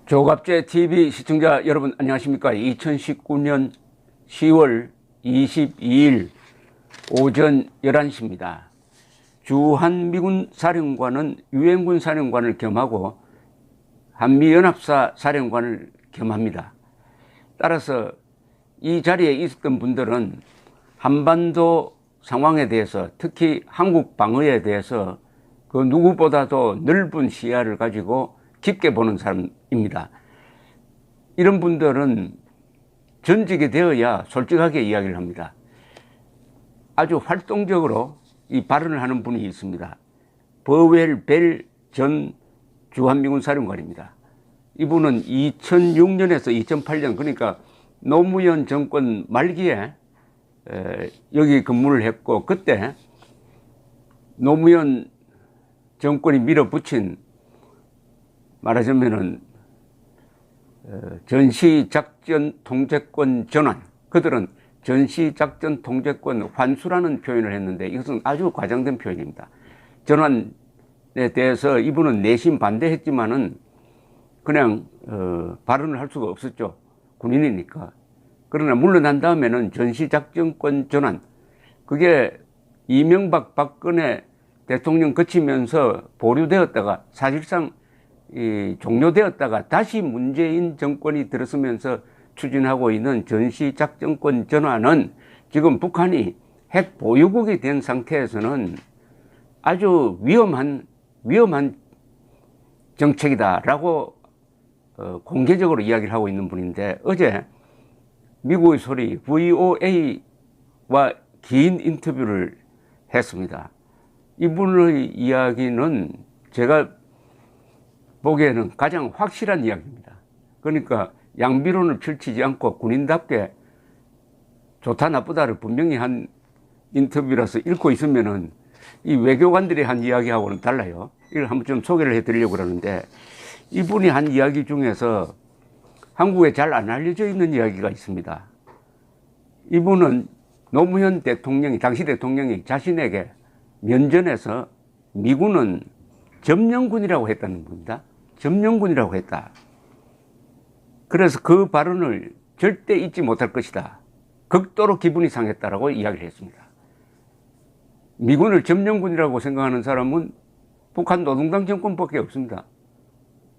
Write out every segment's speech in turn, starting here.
조갑제 TV 시청자 여러분 안녕하십니까. 2019년 10월 22일 오전 11시입니다. 주한미군 사령관은 유엔군 사령관을 겸하고 한미연합사 사령관을 겸합니다. 따라서 이 자리에 있었던 분들은 한반도 상황에 대해서, 특히 한국 방어에 대해서 그 누구보다도 넓은 시야를 가지고 깊게 보는 사람입니다. 이런 분들은 전직이 되어야 솔직하게 이야기를 합니다. 아주 활동적으로 이 발언을 하는 분이 있습니다. 버웰 벨 전 주한미군 사령관입니다. 이분은 2006년에서 2008년, 그러니까 노무현 정권 말기에 여기 근무를 했고, 그때 노무현 정권이 밀어붙인, 말하자면은 전시작전 통제권 전환, 그들은 전시작전 통제권 환수라는 표현을 했는데 이것은 아주 과장된 표현입니다. 전환에 대해서 이분은 내심 반대했지만은 그냥 발언을 할 수가 없었죠. 군인이니까. 그러나 물러난 다음에는 전시작전권 전환, 그게 이명박 박근혜 대통령 거치면서 보류되었다가 사실상 종료되었다가 다시 문재인 정권이 들어서면서 추진하고 있는 전시작전권 전환은 지금 북한이 핵 보유국이 된 상태에서는 아주 위험한 정책이다라고 공개적으로 이야기를 하고 있는 분인데, 어제 미국의 소리 VOA와 긴 인터뷰를 했습니다. 이분의 이야기는 제가 보기에는 가장 확실한 이야기입니다. 그러니까 양비론을 펼치지 않고 군인답게 좋다 나쁘다를 분명히 한 인터뷰라서 읽고 있으면은 이 외교관들이 한 이야기하고는 달라요. 이걸 한번 좀 소개를 해드리려고 그러는데, 이분이 한 이야기 중에서 한국에 잘 안 알려져 있는 이야기가 있습니다. 이분은 노무현 대통령이, 당시 대통령이 자신에게 면전에서 미군은 점령군이라고 했다는 겁니다. 점령군이라고 했다. 그래서 그 발언을 절대 잊지 못할 것이다. 극도로 기분이 상했다라고 이야기를 했습니다. 미군을 점령군이라고 생각하는 사람은 북한 노동당 정권밖에 없습니다.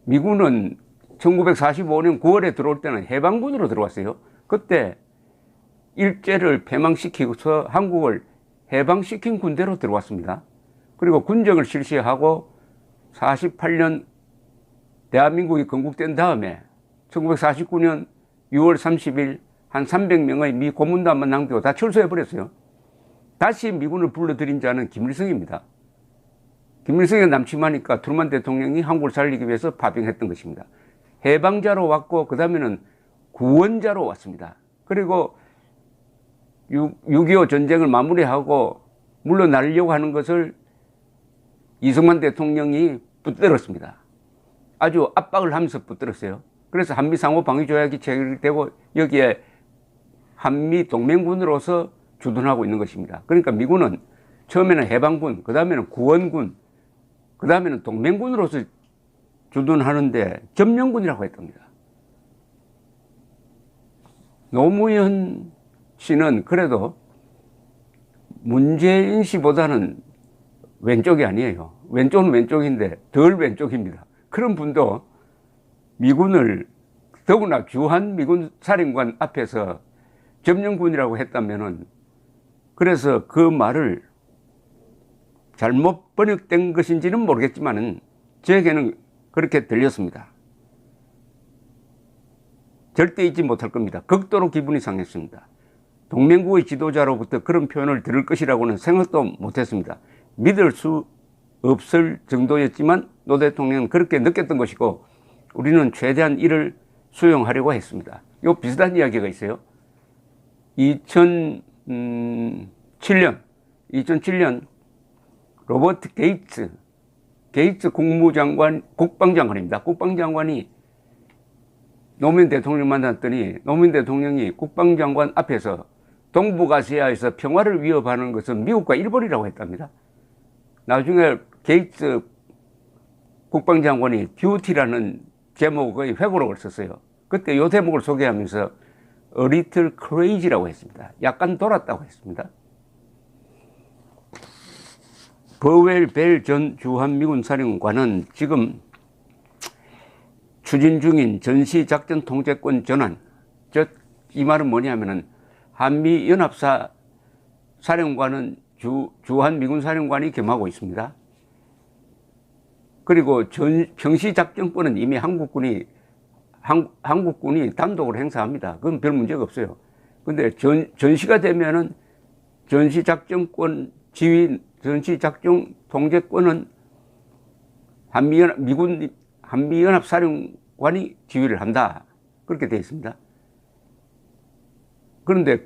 미군은 1945년 9월에 들어올 때는 해방군으로 들어왔어요. 그때 일제를 패망시키고서 한국을 해방시킨 군대로 들어왔습니다. 그리고 군정을 실시하고 48년 대한민국이 건국된 다음에 1949년 6월 30일 한 300명의 미 고문단만 남기고 다 철수해버렸어요. 다시 미군을 불러들인 자는 김일성입니다. 김일성이 남침하니까 트루만 대통령이 한국을 살리기 위해서 파병했던 것입니다. 해방자로 왔고, 그 다음에는 구원자로 왔습니다. 그리고 6.25 전쟁을 마무리하고 물러나려고 하는 것을 이승만 대통령이 붙들었습니다. 아주 압박을 하면서 붙들었어요. 그래서 한미 상호 방위 조약이 체결되고 여기에 한미 동맹군으로서 주둔하고 있는 것입니다. 그러니까 미군은 처음에는 해방군, 그 다음에는 구원군, 그 다음에는 동맹군으로서 주둔하는데 점령군이라고 했답니다. 노무현 씨는 그래도 문재인 씨보다는 왼쪽이 아니에요. 왼쪽은 왼쪽인데 덜 왼쪽입니다. 그런 분도 미군을, 더구나 주한미군 사령관 앞에서 점령군이라고 했다면은, 그래서 그 말을 잘못 번역된 것인지는 모르겠지만은 저에게는 그렇게 들렸습니다. 절대 잊지 못할 겁니다. 극도로 기분이 상했습니다. 동맹국의 지도자로부터 그런 표현을 들을 것이라고는 생각도 못했습니다. 믿을 수 없을 정도였지만 노 대통령은 그렇게 느꼈던 것이고, 우리는 최대한 이를 수용하려고 했습니다. 요 비슷한 이야기가 있어요. 2007년 로버트 게이츠 국방장관입니다. 국방장관이 노무현 대통령 만났더니 노무현 대통령이 국방장관 앞에서 동북아시아에서 평화를 위협하는 것은 미국과 일본이라고 했답니다. 나중에 게이츠 국방장관이 듀티라는 제목의 회고록을 썼어요. 그때 이 대목을 소개하면서 A little crazy라고 했습니다. 약간 돌았다고 했습니다. 버웰 벨 전 주한미군 사령관은 지금 추진 중인 전시작전 통제권 전환, 즉 이 말은 뭐냐면은 한미연합사 사령관은 주한미군 사령관이 겸하고 있습니다. 그리고 평시작전권은 이미 한국군이 단독으로 행사합니다. 그건 별 문제가 없어요. 근데 전시가 되면은 전시작전권 지휘, 전시작전 통제권은 한미연합사령관이 지휘를 한다. 그렇게 되어 있습니다. 그런데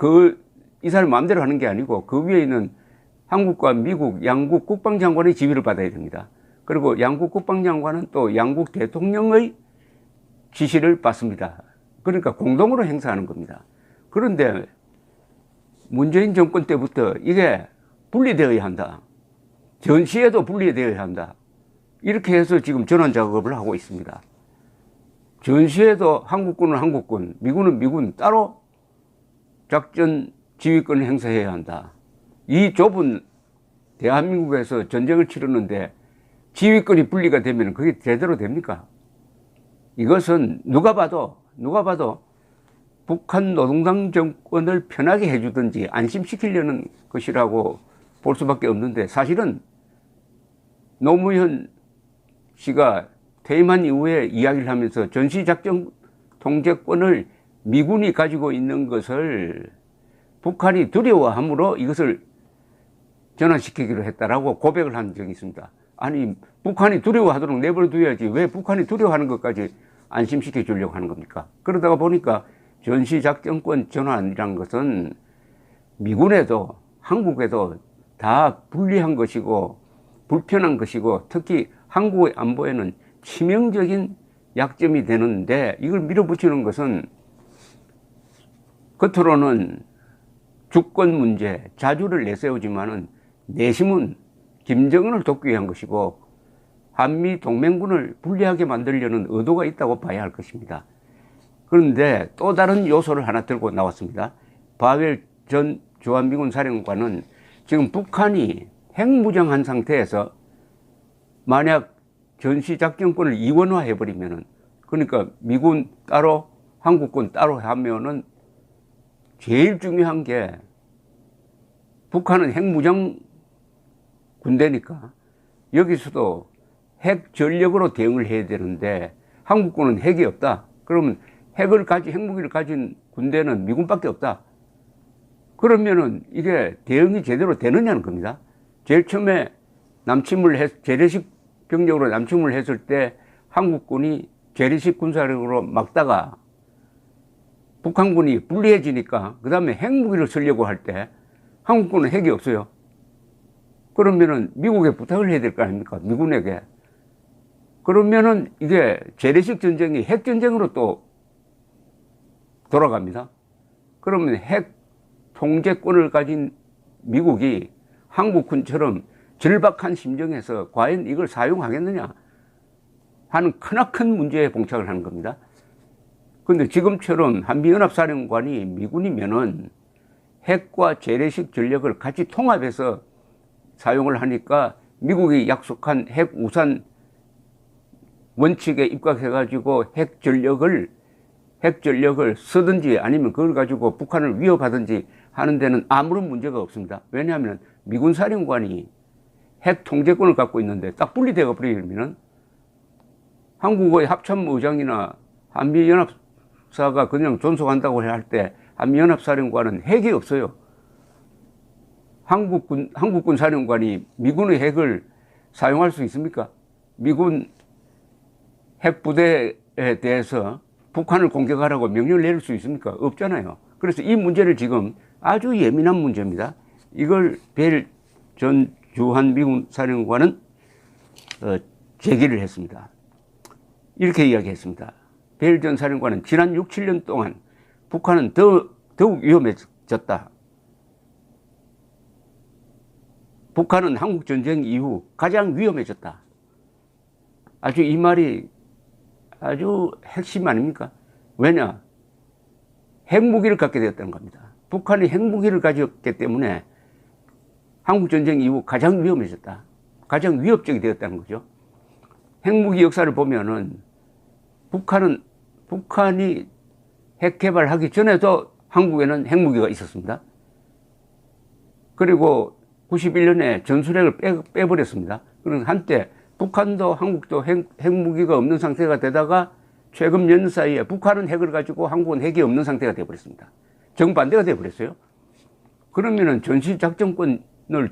이 사람 마음대로 하는 게 아니고 그 위에 있는 한국과 미국 양국 국방장관의 지휘를 받아야 됩니다. 그리고 양국 국방장관은 또 양국 대통령의 지시를 받습니다. 그러니까 공동으로 행사하는 겁니다. 그런데 문재인 정권 때부터 이게 분리되어야 한다. 전시에도 분리되어야 한다. 이렇게 해서 지금 전환 작업을 하고 있습니다. 전시에도 한국군은 한국군, 미군은 미군 따로 작전 지휘권을 행사해야 한다. 이 좁은 대한민국에서 전쟁을 치르는데 지휘권이 분리가 되면 그게 제대로 됩니까? 이것은 누가 봐도 북한 노동당 정권을 편하게 해주든지 안심시키려는 것이라고 볼 수밖에 없는데, 사실은 노무현 씨가 퇴임한 이후에 이야기를 하면서 전시작전 통제권을 미군이 가지고 있는 것을 북한이 두려워함으로 이것을 전환시키기로 했다라고 고백을 한 적이 있습니다. 아니, 북한이 두려워하도록 내버려둬야지 왜 북한이 두려워하는 것까지 안심시켜 주려고 하는 겁니까? 그러다가 보니까 전시작전권 전환이란 것은 미군에도 한국에도 다 불리한 것이고 불편한 것이고, 특히 한국의 안보에는 치명적인 약점이 되는데, 이걸 밀어붙이는 것은 겉으로는 주권 문제, 자주를 내세우지만은 내심은 김정은을 돕기 위한 것이고 한미 동맹군을 불리하게 만들려는 의도가 있다고 봐야 할 것입니다. 그런데 또 다른 요소를 하나 들고 나왔습니다. 바웰 전 주한미군 사령관은 지금 북한이 핵무장한 상태에서 만약 전시작전권을 이원화해버리면은, 그러니까 미군 따로 한국군 따로 하면은 제일 중요한 게, 북한은 핵무장 군대니까 여기서도 핵 전력으로 대응을 해야 되는데 한국군은 핵이 없다. 그러면 핵무기를 가진 군대는 미군밖에 없다. 그러면은 이게 대응이 제대로 되느냐는 겁니다. 제일 처음에 재래식 병력으로 남침을 했을 때 한국군이 재래식 군사력으로 막다가 북한군이 불리해지니까 그 다음에 핵무기를 쓰려고 할 때 한국군은 핵이 없어요. 그러면은 미국에 부탁을 해야 될 거 아닙니까? 미군에게. 그러면은 이게 재래식 전쟁이 핵전쟁으로 또 돌아갑니다. 그러면 핵 통제권을 가진 미국이 한국군처럼 절박한 심정에서 과연 이걸 사용하겠느냐 하는 크나큰 문제에 봉착을 하는 겁니다. 근데 지금처럼 한미연합사령관이 미군이면은 핵과 재래식 전력을 같이 통합해서 사용을 하니까 미국이 약속한 핵 우산 원칙에 입각해가지고 핵 전력을 쓰든지 아니면 그걸 가지고 북한을 위협하든지 하는 데는 아무런 문제가 없습니다. 왜냐하면 미군 사령관이 핵 통제권을 갖고 있는데 딱 분리되어 버리면은 한국의 합참의장이나 한미연합사가 그냥 존속한다고 할 때 한미연합사령관은 핵이 없어요. 한국군 사령관이 미군의 핵을 사용할 수 있습니까? 미군 핵부대에 대해서 북한을 공격하라고 명령을 내릴 수 있습니까? 없잖아요. 그래서 이 문제를 지금 아주 예민한 문제입니다. 이걸 벨 전 주한미군 사령관은 제기를 했습니다. 이렇게 이야기했습니다. 벨 전 사령관은 지난 6, 7년 동안 북한은 더욱 위험해졌다. 북한은 한국전쟁 이후 가장 위험해졌다. 아주 이 말이 아주 핵심 아닙니까? 왜냐? 핵무기를 갖게 되었다는 겁니다. 북한이 핵무기를 가졌기 때문에 한국전쟁 이후 가장 위험해졌다. 가장 위협적이 되었다는 거죠. 핵무기 역사를 보면은 북한이 핵 개발하기 전에도 한국에는 핵무기가 있었습니다. 그리고 91년에 전술핵을 빼버렸습니다. 그런 한때 북한도 한국도 핵무기가 없는 상태가 되다가 최근 몇 년 사이에 북한은 핵을 가지고 한국은 핵이 없는 상태가 되어버렸습니다. 정반대가 되어버렸어요. 그러면은 전시작전권을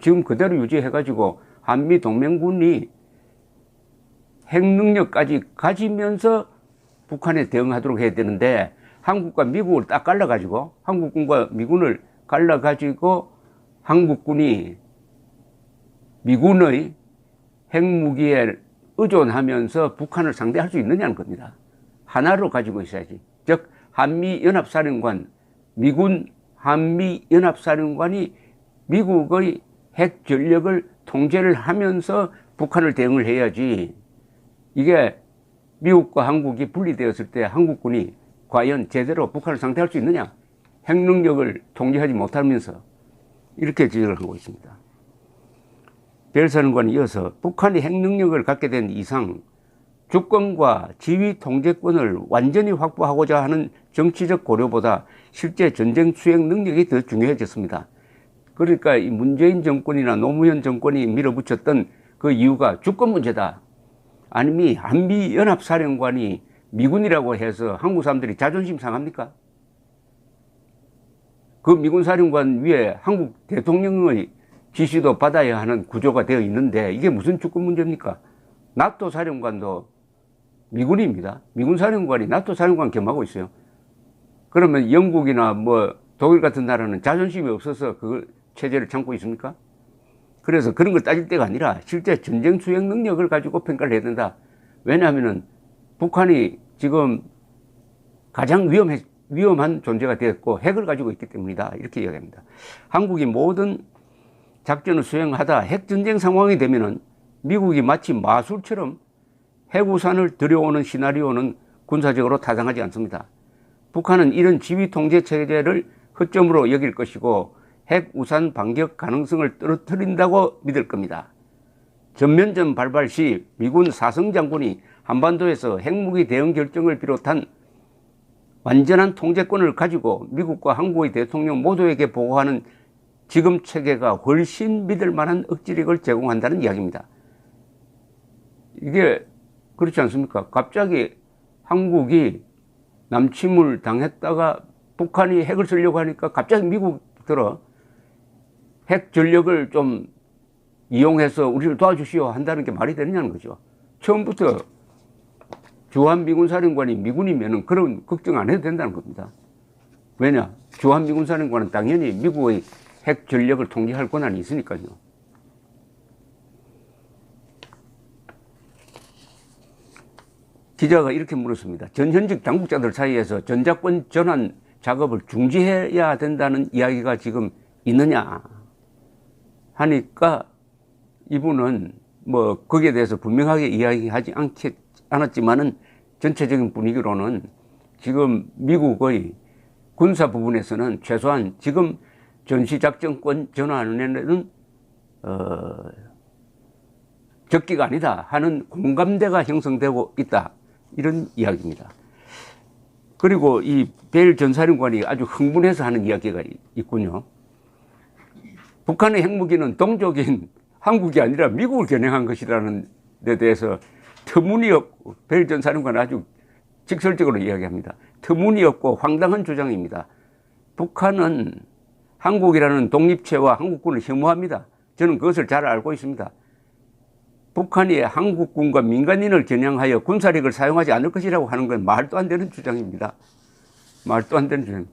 지금 그대로 유지해가지고 한미 동맹군이 핵 능력까지 가지면서 북한에 대응하도록 해야 되는데 한국과 미국을 딱 갈라가지고 한국군과 미군을 갈라가지고 한국군이 미군의 핵무기에 의존하면서 북한을 상대할 수 있느냐는 겁니다. 하나로 가지고 있어야지. 즉 한미연합사령관, 미군 한미연합사령관이 미국의 핵 전력을 통제를 하면서 북한을 대응을 해야지. 이게 미국과 한국이 분리되었을 때 한국군이 과연 제대로 북한을 상대할 수 있느냐? 핵 능력을 통제하지 못하면서 이렇게 지적을 하고 있습니다. 벨사령관이 이어서 북한이 핵 능력을 갖게 된 이상 주권과 지휘 통제권을 완전히 확보하고자 하는 정치적 고려보다 실제 전쟁 수행 능력이 더 중요해졌습니다. 그러니까 이 문재인 정권이나 노무현 정권이 밀어붙였던 그 이유가 주권 문제다. 아니면 한미연합사령관이 미군이라고 해서 한국 사람들이 자존심 상합니까? 그 미군 사령관 위에 한국 대통령의 지시도 받아야 하는 구조가 되어 있는데 이게 무슨 주권 문제입니까? 나토 사령관도 미군입니다. 미군 사령관이 나토 사령관 겸하고 있어요. 그러면 영국이나 뭐 독일 같은 나라는 자존심이 없어서 그 체제를 참고 있습니까? 그래서 그런 걸 따질 때가 아니라 실제 전쟁 수행 능력을 가지고 평가를 해야 된다. 왜냐하면은 북한이 지금 가장 위험한 존재가 되었고 핵을 가지고 있기 때문이다. 이렇게 이야기합니다. 한국이 모든 작전을 수행하다 핵전쟁 상황이 되면은 미국이 마치 마술처럼 핵우산을 들여오는 시나리오는 군사적으로 타당하지 않습니다. 북한은 이런 지휘 통제 체제를 허점으로 여길 것이고 핵우산 반격 가능성을 떨어뜨린다고 믿을 겁니다. 전면전 발발 시 미군 사성장군이 한반도에서 핵무기 대응 결정을 비롯한 완전한 통제권을 가지고 미국과 한국의 대통령 모두에게 보고하는 지금 체계가 훨씬 믿을 만한 억지력을 제공한다는 이야기입니다. 이게 그렇지 않습니까? 갑자기 한국이 남침을 당했다가 북한이 핵을 쓰려고 하니까 갑자기 미국 들어 핵 전력을 좀 이용해서 우리를 도와주시오 한다는 게 말이 되느냐는 거죠. 처음부터 주한미군 사령관이 미군이면 그런 걱정 안 해도 된다는 겁니다. 왜냐? 주한미군 사령관은 당연히 미국의 핵 전력을 통제할 권한이 있으니까요. 기자가 이렇게 물었습니다. 전현직 당국자들 사이에서 전작권 전환 작업을 중지해야 된다는 이야기가 지금 있느냐 하니까 이분은 뭐 거기에 대해서 분명하게 이야기하지 않았지만은 전체적인 분위기로는 지금 미국의 군사 부분에서는 최소한 지금 전시작전권 전환에는 적기가 아니다 하는 공감대가 형성되고 있다. 이런 이야기입니다. 그리고 이 벨 전사령관이 아주 흥분해서 하는 이야기가 있군요. 북한의 핵무기는 동족인 한국이 아니라 미국을 겨냥한 것이라는 데 대해서 터무니없고 벨 전사령관은 아주 직설적으로 이야기합니다. 터무니없고 황당한 주장입니다. 북한은 한국이라는 독립체와 한국군을 혐오합니다. 저는 그것을 잘 알고 있습니다. 북한이 한국군과 민간인을 겨냥하여 군사력을 사용하지 않을 것이라고 하는 건 말도 안 되는 주장입니다. 말도 안 되는 주장.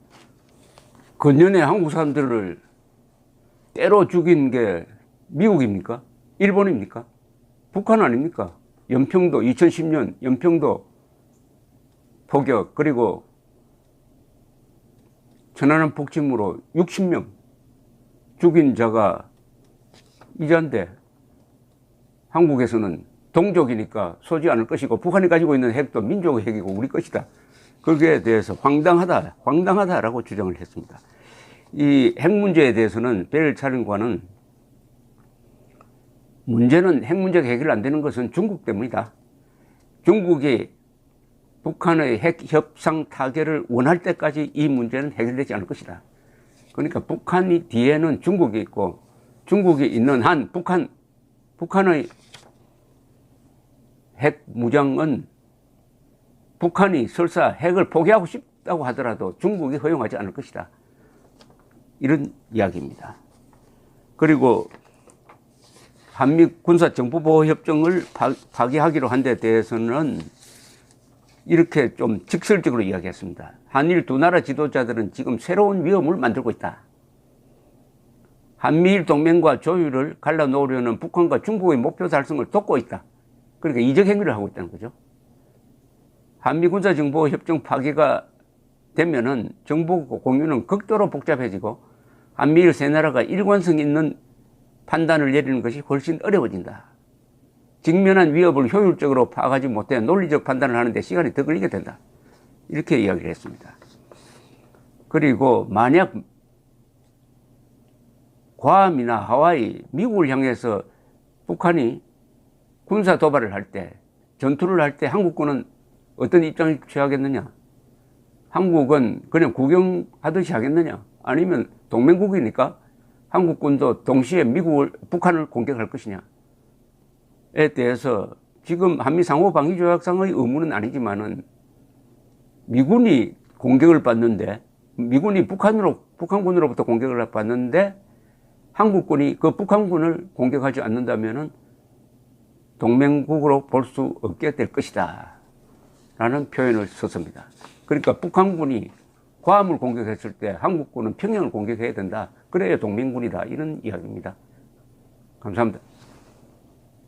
근년에 한국 사람들을 때로 죽인 게 미국입니까? 일본입니까? 북한 아닙니까? 연평도 2010년 연평도 포격 그리고 천안함 폭침으로 60명 죽인 자가 이자인데 한국에서는 동족이니까 쏘지 않을 것이고 북한이 가지고 있는 핵도 민족의 핵이고 우리 것이다. 거기에 대해서 황당하다라고 주장을 했습니다. 이 핵 문제에 대해서는 베렐 차관은 문제는 핵 문제가 해결 안 되는 것은 중국 때문이다. 중국이 북한의 핵 협상 타결을 원할 때까지 이 문제는 해결되지 않을 것이다. 그러니까 북한이 뒤에는 중국이 있고 중국이 있는 한 북한의 핵 무장은 북한이 설사 핵을 포기하고 싶다고 하더라도 중국이 허용하지 않을 것이다. 이런 이야기입니다. 그리고 한미 군사정보보호협정을 파기하기로 한 데 대해서는 이렇게 좀 직설적으로 이야기했습니다. 한일 두 나라 지도자들은 지금 새로운 위험을 만들고 있다. 한미일 동맹과 조율을 갈라놓으려는 북한과 중국의 목표 달성을 돕고 있다. 그러니까 이적 행위를 하고 있다는 거죠. 한미 군사정보협정 파기가 되면은 정보 공유는 극도로 복잡해지고 한미일 세 나라가 일관성 있는 판단을 내리는 것이 훨씬 어려워진다. 직면한 위협을 효율적으로 파악하지 못해 논리적 판단을 하는데 시간이 더 걸리게 된다. 이렇게 이야기를 했습니다. 그리고 만약 괌이나 하와이, 미국을 향해서 북한이 군사 도발을 할 때, 전투를 할 때 한국군은 어떤 입장을 취하겠느냐? 한국은 그냥 구경하듯이 하겠느냐? 아니면 동맹국이니까 한국군도 동시에 북한을 공격할 것이냐에 대해서 지금 한미 상호 방위 조약상의 의무는 아니지만은 미군이 공격을 받는데 미군이 북한군으로부터 공격을 받는데 한국군이 그 북한군을 공격하지 않는다면은 동맹국으로 볼 수 없게 될 것이다 라는 표현을 썼습니다. 그러니까 북한군이 괌을 공격했을 때 한국군은 평양을 공격해야 된다. 그래야 동맹군이다. 이런 이야기입니다. 감사합니다.